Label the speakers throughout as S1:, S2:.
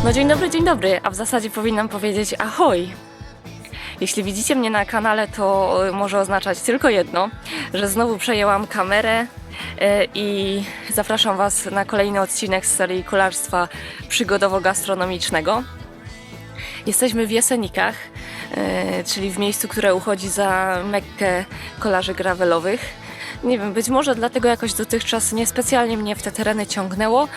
S1: No dzień dobry, a w zasadzie powinnam powiedzieć ahoj. Jeśli widzicie mnie na kanale, to może oznaczać tylko jedno, że znowu przejęłam kamerę i zapraszam Was na kolejny odcinek z serii kolarstwa przygodowo-gastronomicznego. Jesteśmy w Jesenikach, czyli w miejscu, które uchodzi za Mekkę kolarzy gravelowych. Nie wiem, być może dlatego jakoś dotychczas niespecjalnie mnie w te tereny ciągnęło,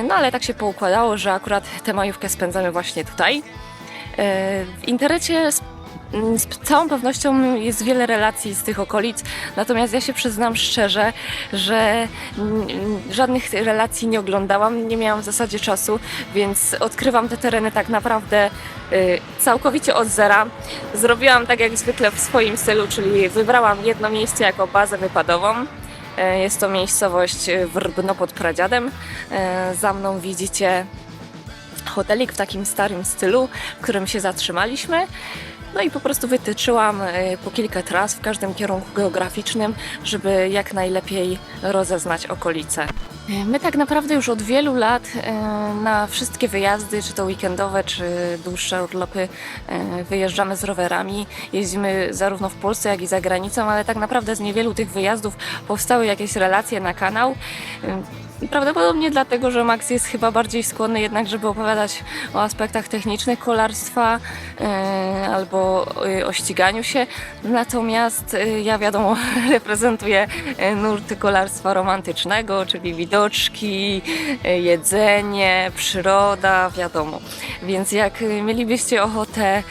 S1: no ale tak się poukładało, że akurat tę majówkę spędzamy właśnie tutaj. W internecie z całą pewnością jest wiele relacji z tych okolic, natomiast ja się przyznam szczerze, że żadnych relacji nie oglądałam, nie miałam w zasadzie czasu, więc odkrywam te tereny tak naprawdę całkowicie od zera. Zrobiłam tak jak zwykle w swoim stylu, czyli wybrałam jedno miejsce jako bazę wypadową. Jest to miejscowość Wrbno pod Pradziadem. Za mną widzicie hotelik w takim starym stylu, w którym się zatrzymaliśmy. No i po prostu wytyczyłam po kilka tras w każdym kierunku geograficznym, żeby jak najlepiej rozeznać okolice. My tak naprawdę już od wielu lat na wszystkie wyjazdy, czy to weekendowe, czy dłuższe urlopy, wyjeżdżamy z rowerami. Jeździmy zarówno w Polsce, jak i za granicą, ale tak naprawdę z niewielu tych wyjazdów powstały jakieś relacje na kanał. Prawdopodobnie dlatego, że Max jest chyba bardziej skłonny jednak, żeby opowiadać o aspektach technicznych kolarstwa albo o ściganiu się. Natomiast ja wiadomo reprezentuję nurt kolarstwa romantycznego, czyli widoczki, jedzenie, przyroda, wiadomo. Więc jak mielibyście ochotę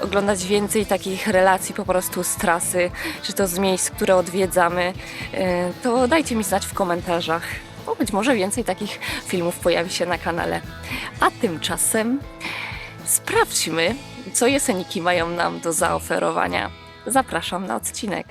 S1: oglądać więcej takich relacji po prostu z trasy, czy to z miejsc, które odwiedzamy, to dajcie mi znać w komentarzach. Bo być może więcej takich filmów pojawi się na kanale. A tymczasem sprawdźmy, co Jeseniki mają nam do zaoferowania. Zapraszam na odcinek.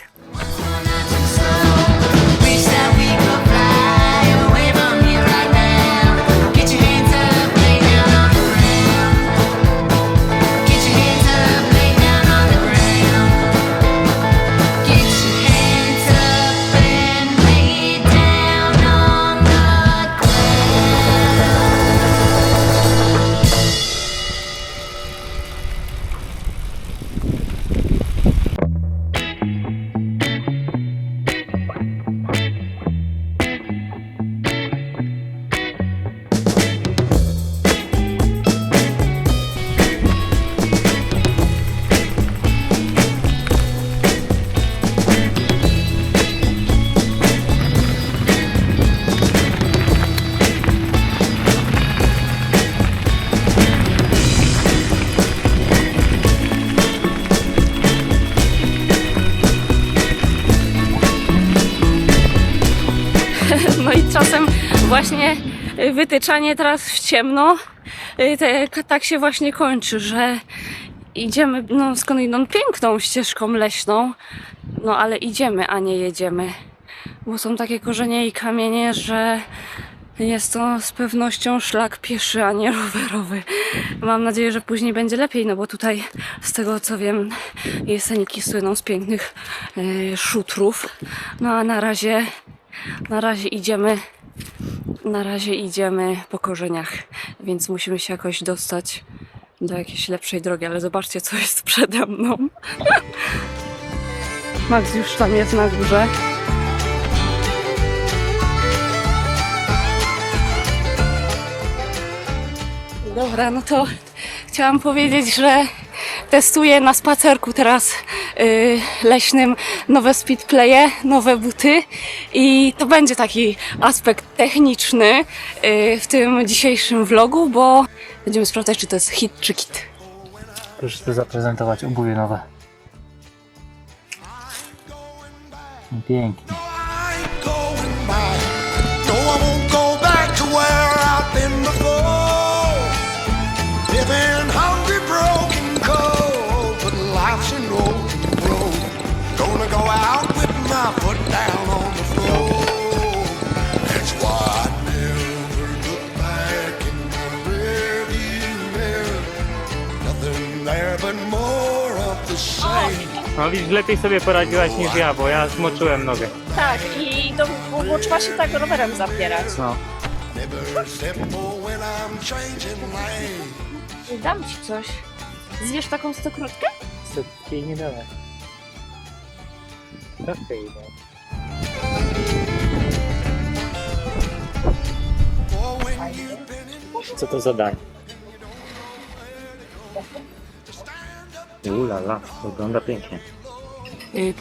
S1: No i czasem właśnie wytyczanie teraz w ciemno tak się właśnie kończy, że idziemy no skądinąd piękną ścieżką leśną, no ale idziemy, a nie jedziemy, bo są takie korzenie i kamienie, że jest to z pewnością szlak pieszy, a nie rowerowy. Mam nadzieję, że później będzie lepiej, no bo tutaj z tego co wiem Jeseniki słyną z pięknych szutrów. No a na razie idziemy po korzeniach, więc musimy się jakoś dostać do jakiejś lepszej drogi, ale zobaczcie, co jest przede mną. Max już tam jest na górze. Dobra, no to chciałam powiedzieć, że testuję na spacerku teraz leśnym nowe speedplaye, nowe buty i to będzie taki aspekt techniczny w tym dzisiejszym vlogu, bo będziemy sprawdzać, czy to jest hit czy kit.
S2: Proszę tu zaprezentować obuwie nowe. Pięknie. No widzisz, lepiej sobie poradziłaś niż ja, bo ja zmoczyłem nogę.
S1: Tak, i było trzeba się tak rowerem zapierać.
S2: No.
S3: Never simple when I'm changing lanes.
S1: Dam ci coś. Zjesz taką stokrotkę?
S2: Co jej nie dałem. Troszkę jej dałem.
S3: Oh, when you've been in
S2: Co to za dań? Ulala, wygląda pięknie.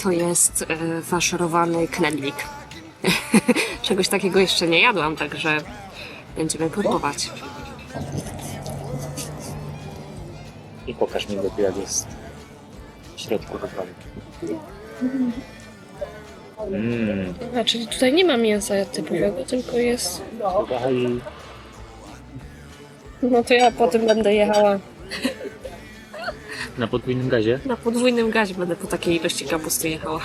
S4: To jest faszerowany knedlik. Czegoś takiego jeszcze nie jadłam, także będziemy próbować.
S2: I pokaż mi lepiej, jak jest w środku wygląda.
S4: Czyli tutaj nie ma mięsa typowego, tylko jest...
S2: Chyba i
S4: No to ja potem będę jechała
S2: na podwójnym gazie.
S4: na podwójnym gazie, będę po takiej ilości kapusty jechała.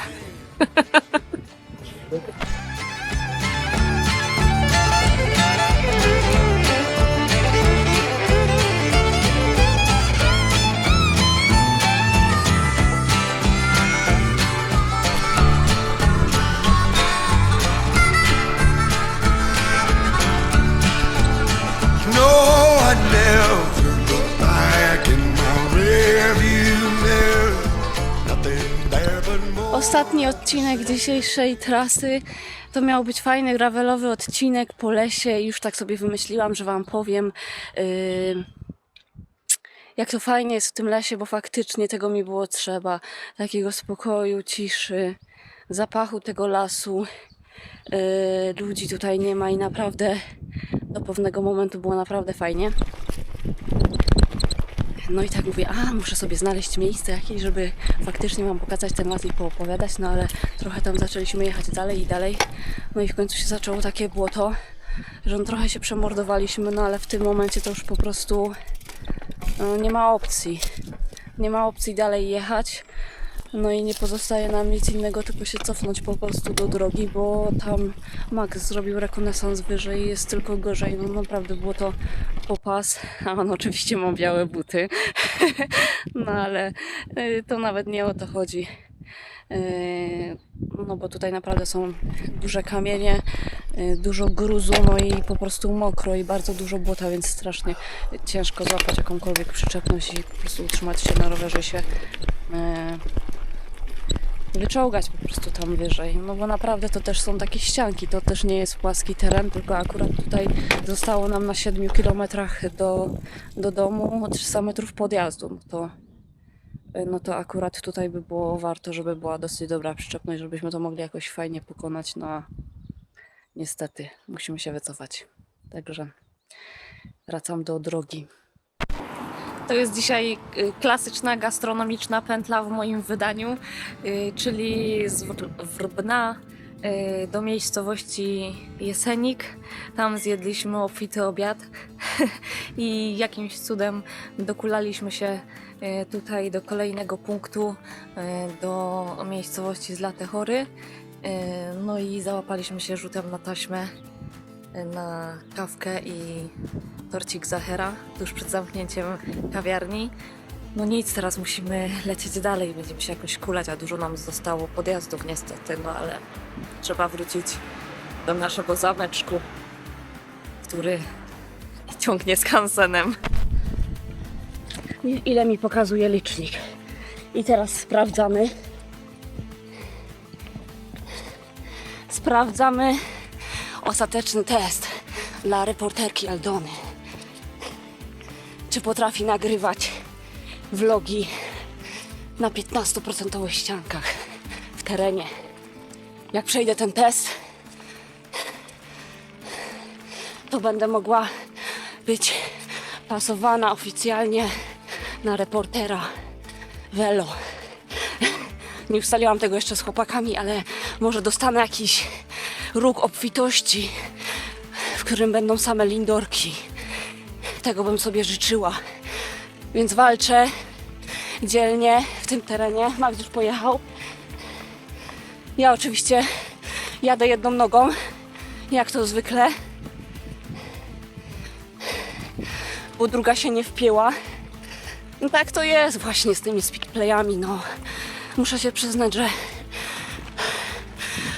S3: No, I never look back in my rearview mirror. Nothing there but more.
S5: Ostatni odcinek dzisiejszej trasy to miał być fajny gravelowy odcinek po lesie i już tak sobie wymyśliłam, że wam powiem jak to fajnie jest w tym lesie, bo faktycznie tego mi było trzeba. Takiego spokoju, ciszy, zapachu tego lasu. Ludzi tutaj nie ma i naprawdę do pewnego momentu było naprawdę fajnie. No i tak mówię, muszę sobie znaleźć miejsce jakieś, żeby faktycznie wam pokazać ten las i poopowiadać, no ale trochę tam zaczęliśmy jechać dalej i dalej. No i w końcu się zaczęło takie błoto, że trochę się przemordowaliśmy, no ale w tym momencie to już po prostu nie ma opcji. Nie ma opcji dalej jechać. No i nie pozostaje nam nic innego, tylko się cofnąć po prostu do drogi, bo tam Max zrobił rekonesans wyżej i jest tylko gorzej. No naprawdę było to po pas, a on oczywiście ma białe buty. No ale to nawet nie o to chodzi. No bo tutaj naprawdę są duże kamienie, dużo gruzu, no i po prostu mokro i bardzo dużo błota, więc strasznie ciężko złapać jakąkolwiek przyczepność i po prostu utrzymać się na rowerze i się wyczołgać po prostu tam wyżej, no bo naprawdę to też są takie ścianki, to też nie jest płaski teren, tylko akurat tutaj zostało nam na 7 kilometrach do domu 300 metrów podjazdu, no to akurat tutaj by było warto, żeby była dosyć dobra przyczepność, żebyśmy to mogli jakoś fajnie pokonać, no a niestety musimy się wycofać, także wracam do drogi.
S1: To jest dzisiaj klasyczna gastronomiczna pętla w moim wydaniu, czyli z Wrbna do miejscowości Jesenik. Tam zjedliśmy obfity obiad i jakimś cudem dokulaliśmy się tutaj do kolejnego punktu, do miejscowości Zlate Chory. No i załapaliśmy się rzutem na taśmę na kawkę i torcik Zachera tuż przed zamknięciem kawiarni. No nic, teraz musimy lecieć dalej, będziemy się jakoś kulać, a dużo nam zostało podjazdów niestety, no ale trzeba wrócić do naszego zameczku, który ciągnie skansenem.
S5: Ile mi pokazuje licznik. I teraz sprawdzamy. Sprawdzamy ostateczny test dla reporterki Aldony. Czy potrafi nagrywać vlogi na 15% ściankach w terenie. Jak przejdę ten test, to będę mogła być pasowana oficjalnie na reportera Velo. Nie ustaliłam tego jeszcze z chłopakami, ale może dostanę jakiś róg obfitości, w którym będą same lindorki. Tego bym sobie życzyła. Więc walczę dzielnie w tym terenie. Max już pojechał. Ja oczywiście jadę jedną nogą, jak to zwykle, bo druga się nie wpięła. No tak to jest właśnie z tymi speedplayami, no. Muszę się przyznać, że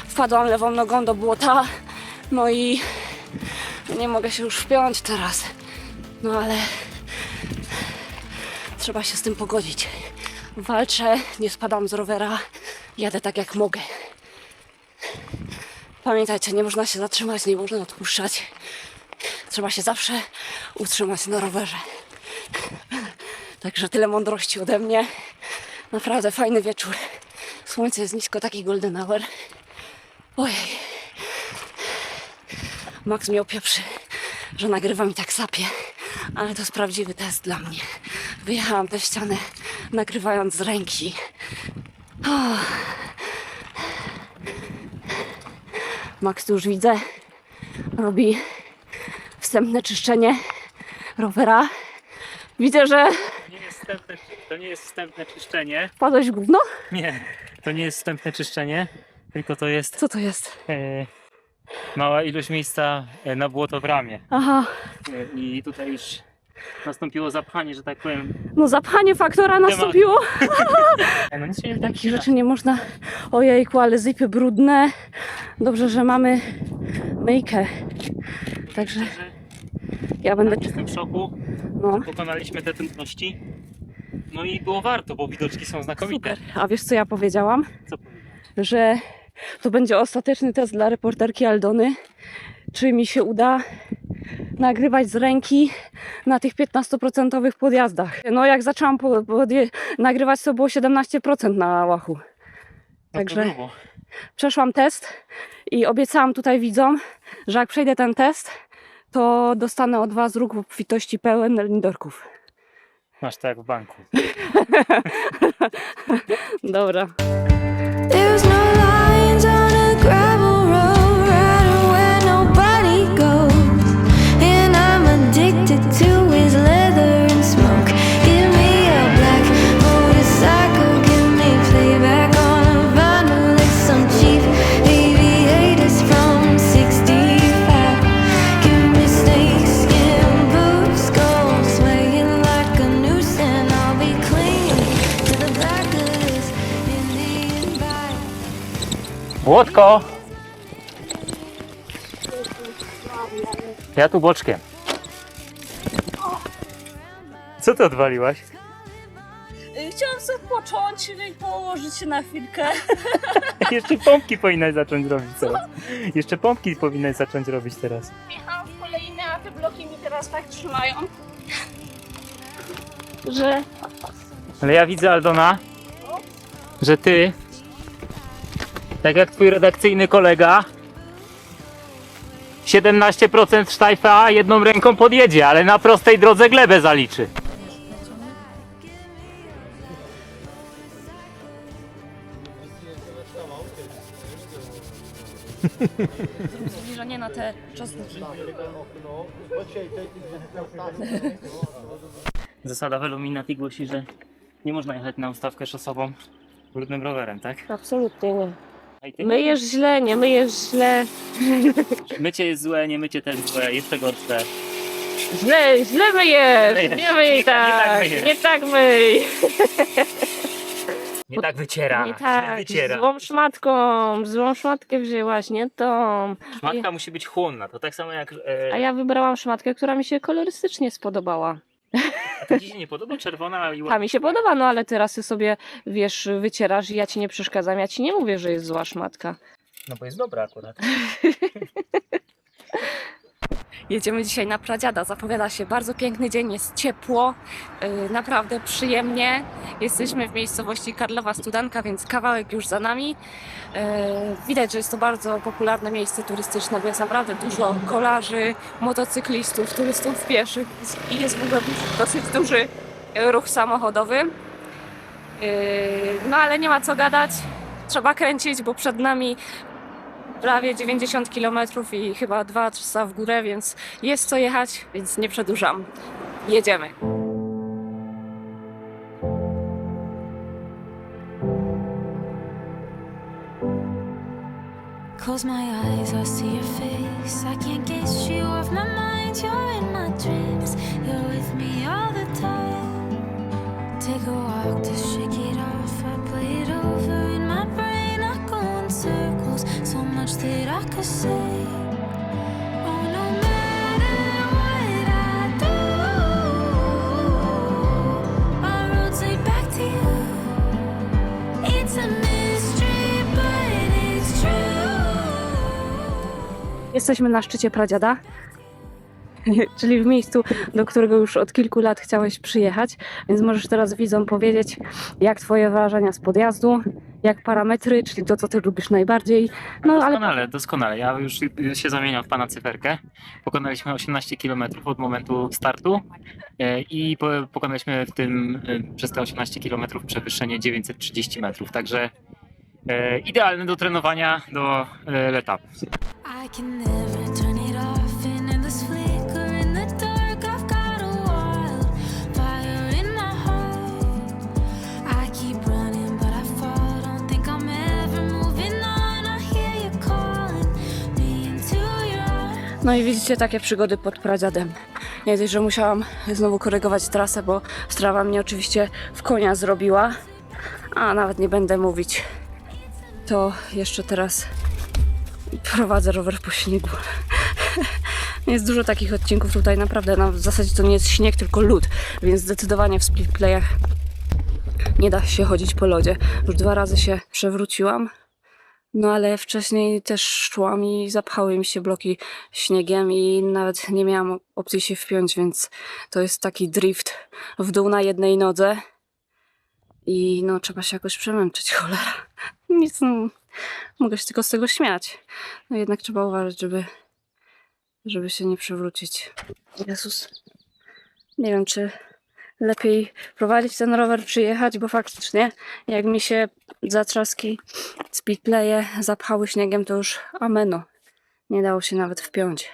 S5: wpadłam lewą nogą do błota, no i Nie mogę się już wpiąć teraz. No ale trzeba się z tym pogodzić. Walczę, nie spadam z rowera, jadę tak jak mogę. Pamiętajcie, nie można się zatrzymać, nie można odpuszczać. Trzeba się zawsze utrzymać na rowerze. Także tyle mądrości ode mnie. Naprawdę fajny wieczór. Słońce jest nisko, taki golden hour. Ojej. Max mnie opieprzy, że nagrywam i tak sapie. Ale to jest prawdziwy test dla mnie. Wyjechałam tę ścianę nagrywając z ręki. Max tu już widzę. Robi wstępne czyszczenie rowera. Widzę, że
S2: To nie jest wstępne czyszczenie.
S5: wpadłeś w gówno?
S2: Nie, to nie jest wstępne czyszczenie, tylko to jest
S5: Co to jest?
S2: mała ilość miejsca na błoto w ramie.
S5: Aha,
S2: I tutaj już nastąpiło zapchanie, że tak powiem.
S5: no zapchanie faktora nastąpiło.
S2: No nic się nie
S5: Takich rzeczy nie można. Ojejku, ale zipy brudne. Dobrze, że mamy myjkę. Także ja będę...
S2: Jestem w szoku.
S5: No,
S2: Pokonaliśmy te trudności. No i było warto, bo widoczki są znakomite.
S5: super. A wiesz co ja powiedziałam?
S2: Co powiedzieć?
S5: Że to będzie ostateczny test dla reporterki Aldony. Czy mi się uda nagrywać z ręki na tych 15% podjazdach. No jak zaczęłam nagrywać, to było 17% na łachu. Także przeszłam test i obiecałam tutaj widzom, że jak przejdę ten test, to dostanę od was róg obfitości pełen lindorków.
S2: Masz tak w banku.
S5: Dobra.
S6: There's no lines on a gravel road, riding where nobody goes. And I'm addicted to his leather and smoke. Give me a black motorcycle, give me playback on a vinyl. It's some cheap aviators from 65. Give me snakeskin boots, gold swaying like a noose, and I'll be clinging to the back of this Indian bike.
S2: Błotko! Ja tu boczkiem. Co ty odwaliłaś?
S5: Chciałam sobie począć i położyć się na chwilkę.
S2: Jeszcze pompki powinnaś zacząć robić teraz. Jeszcze pompki powinnaś zacząć robić teraz.
S5: Jechałam w kolejne, a te bloki mi teraz tak trzymają, że
S2: Ale ja widzę, Aldona, że ty, tak jak twój redakcyjny kolega, 17% sztajfa jedną ręką podjedzie, ale na prostej drodze glebę zaliczy.
S1: Zbliżenie na te czosnki.
S2: Zasada w Illuminati głosi, że nie można jechać na ustawkę szosową brudnym rowerem, tak?
S4: Absolutnie nie.
S2: A i ty?
S4: Myjesz źle, nie myjesz źle.
S2: Mycie jest złe, nie mycie też złe, jeszcze gorsze.
S4: Źle myjesz!
S2: Myjesz.
S4: Nie myj
S2: Nie tak
S4: tak!
S2: myjesz.
S4: Nie tak myj!
S2: Nie tak wyciera,
S4: Nie tak,
S2: wyciera.
S4: złą szmatkę wzięłaś, nie tą.
S2: Szmatka musi być chłonna, to tak samo jak...
S4: A ja wybrałam szmatkę, która mi się kolorystycznie spodobała.
S2: A to ci się nie podoba? Czerwona i
S4: Ta mi się podoba, no ale teraz ty sobie, wiesz, wycierasz i ja ci nie przeszkadzam, ja ci nie mówię, że jest zła szmatka.
S2: No bo jest dobra akurat.
S1: Jedziemy dzisiaj na Pradziada. Zapowiada się bardzo piękny dzień, jest ciepło, naprawdę przyjemnie. Jesteśmy w miejscowości Karlowa Studanka, więc kawałek już za nami. Widać, że jest to bardzo popularne miejsce turystyczne, bo jest naprawdę dużo kolarzy, motocyklistów, turystów pieszych i jest w ogóle dosyć duży ruch samochodowy. No ale nie ma co gadać, trzeba kręcić, bo przed nami prawie 90 km i chyba 2 trasa w górę, więc jest co jechać, więc nie przedłużam. Jedziemy.
S6: Close my eyes, I see your face. I can't get you off my mind. You're in my dreams. You're with me all the time. Take a walk to shake it off. I play it over in my brain. I go in circles, so much that I could say. Oh, no matter
S4: jesteśmy na szczycie Pradziada, czyli w miejscu, do którego już od kilku lat chciałeś przyjechać, więc możesz teraz widzom powiedzieć, jak twoje wrażenia z podjazdu, jak parametry, czyli to, co ty lubisz najbardziej. No ale
S2: Doskonale, doskonale. Ja już się zamieniam w pana cyferkę. Pokonaliśmy 18 km od momentu startu i pokonaliśmy przez te 18 km przewyższenie 930 metrów. Także idealny do trenowania do etapu.
S6: I can never turn it off, and in this flicker in the dark, I've got a wildfire in my heart. I keep running, but I fall. Don't think I'm ever moving on. I hear you calling me into your arms.
S4: No i widzicie takie przygody pod Pradziadem. Nie dość, że musiałam znowu korygować trasę, bo strawa mnie oczywiście w konia zrobiła. A nawet nie będę mówić. To jeszcze teraz prowadzę rower po śniegu. Jest dużo takich odcinków tutaj, naprawdę. No, w zasadzie to nie jest śnieg, tylko lód, więc zdecydowanie w splitplayach nie da się chodzić po lodzie. Już 2 razy się przewróciłam, no ale wcześniej też szłam i zapchały mi się bloki śniegiem i nawet nie miałam opcji się wpiąć, więc to jest taki drift w dół na jednej nodze i no trzeba się jakoś przemęczyć, cholera. Nic, no, mogę się tylko z tego śmiać. No jednak trzeba uważać, żeby się nie przewrócić. Jezus. Nie wiem, czy lepiej prowadzić ten rower, czy jechać, bo faktycznie jak mi się zatrzaski speedplaye zapchały śniegiem, to już ameno. Nie dało się nawet wpiąć.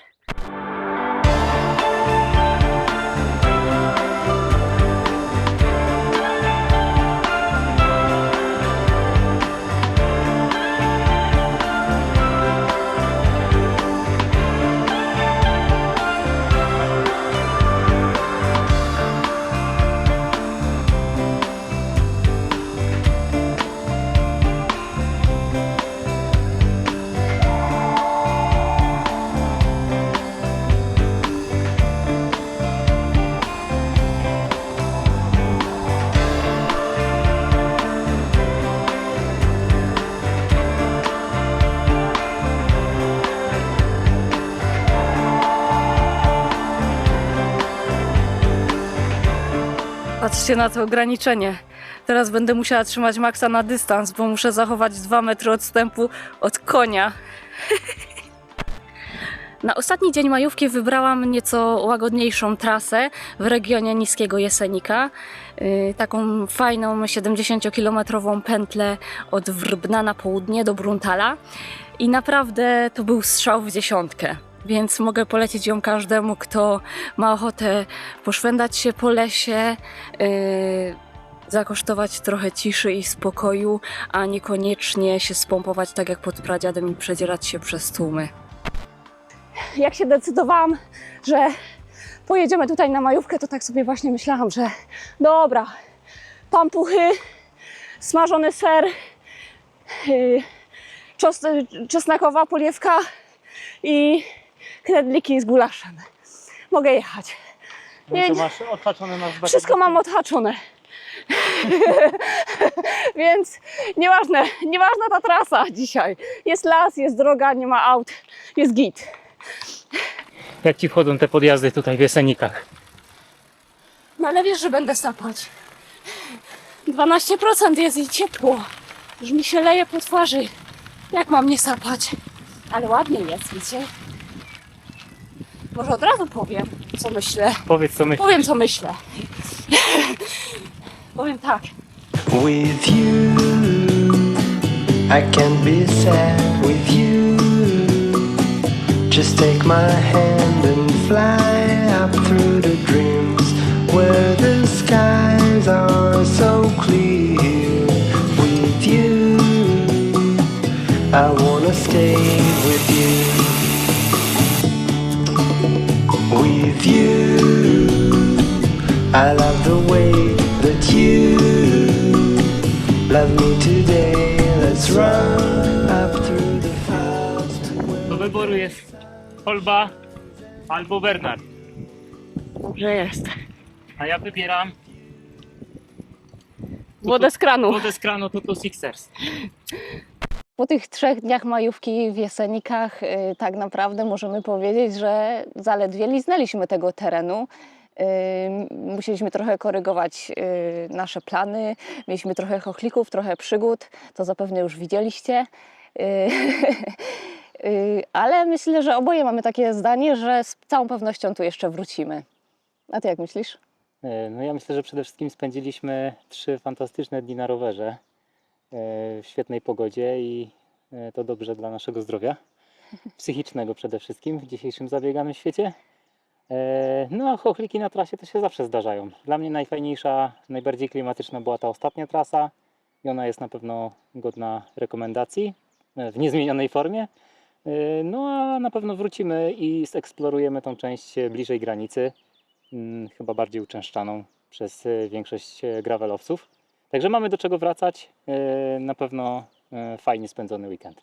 S4: Patrzcie na to ograniczenie. Teraz będę musiała trzymać maksa na dystans, bo muszę zachować 2 metry odstępu od konia. Na ostatni dzień majówki wybrałam nieco łagodniejszą trasę w regionie Niskiego Jesenika. Taką fajną 70-kilometrową pętlę od Wrbna na południe do Bruntala. I naprawdę to był strzał w dziesiątkę. Więc mogę polecić ją każdemu, kto ma ochotę poszwendać się po lesie, zakosztować trochę ciszy i spokoju, a niekoniecznie się spompować tak jak pod Pradziadem i przedzierać się przez tłumy. Jak się decydowałam, że pojedziemy tutaj na majówkę, to tak sobie właśnie myślałam, że dobra, pampuchy, smażony ser, czosnkowa poliewka i knedliki z gulaszem. Mogę jechać.
S2: No to masz odhaczone na zbędne.
S4: Wszystko mam odhaczone. Więc nieważna ta trasa dzisiaj. Jest las, jest droga, nie ma aut, jest git.
S2: Jak ci wchodzą te podjazdy tutaj w Jesenikach?
S4: No ale wiesz, że będę sapać. 12% jest i ciepło. Już mi się leje po twarzy. Jak mam nie sapać? Ale ładnie jest, wiecie? Może od razu powiem, co myślę.
S2: Powiedz co myślisz.
S4: Powiem, co myślę. Powiem tak.
S7: With you, I can't be sad with you. Just take my hand and fly up through the dreams where the skies are so clear. With you, I wanna stay with you. With you, I love the way that you love me today. Let's run up through the fast.
S2: Do wyboru jest Kolba albo Bernard.
S4: Dobrze jest.
S2: A ja wybieram
S4: Wodę z kranu.
S2: wodę z kranu Tutu Sixers.
S5: Po tych 3 dniach majówki w Jesenikach tak naprawdę możemy powiedzieć, że zaledwie liznęliśmy tego terenu. Musieliśmy trochę korygować nasze plany, mieliśmy trochę chochlików, trochę przygód, to zapewne już widzieliście. Ale myślę, że oboje mamy takie zdanie, że z całą pewnością tu jeszcze wrócimy. A ty jak myślisz?
S2: No ja myślę, że przede wszystkim spędziliśmy 3 fantastyczne dni na rowerze w świetnej pogodzie i to dobrze dla naszego zdrowia psychicznego przede wszystkim w dzisiejszym zabieganym świecie. No a chochliki na trasie to się zawsze zdarzają. Dla mnie najfajniejsza, najbardziej klimatyczna była ta ostatnia trasa i ona jest na pewno godna rekomendacji w niezmienionej formie. No a na pewno wrócimy i zeksplorujemy tą część bliżej granicy, chyba bardziej uczęszczaną przez większość gravelowców. Także mamy do czego wracać, na pewno fajnie spędzony weekend.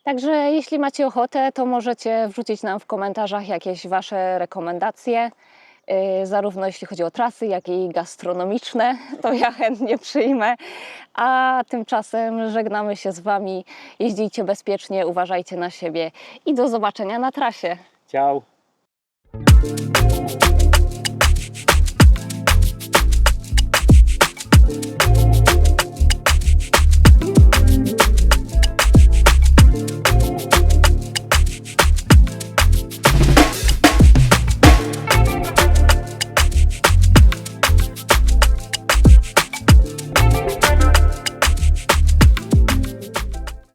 S5: Także jeśli macie ochotę, to możecie wrzucić nam w komentarzach jakieś Wasze rekomendacje, zarówno jeśli chodzi o trasy, jak i gastronomiczne, to ja chętnie przyjmę. A tymczasem żegnamy się z Wami, jeździcie bezpiecznie, uważajcie na siebie i do zobaczenia na trasie.
S2: Ciao!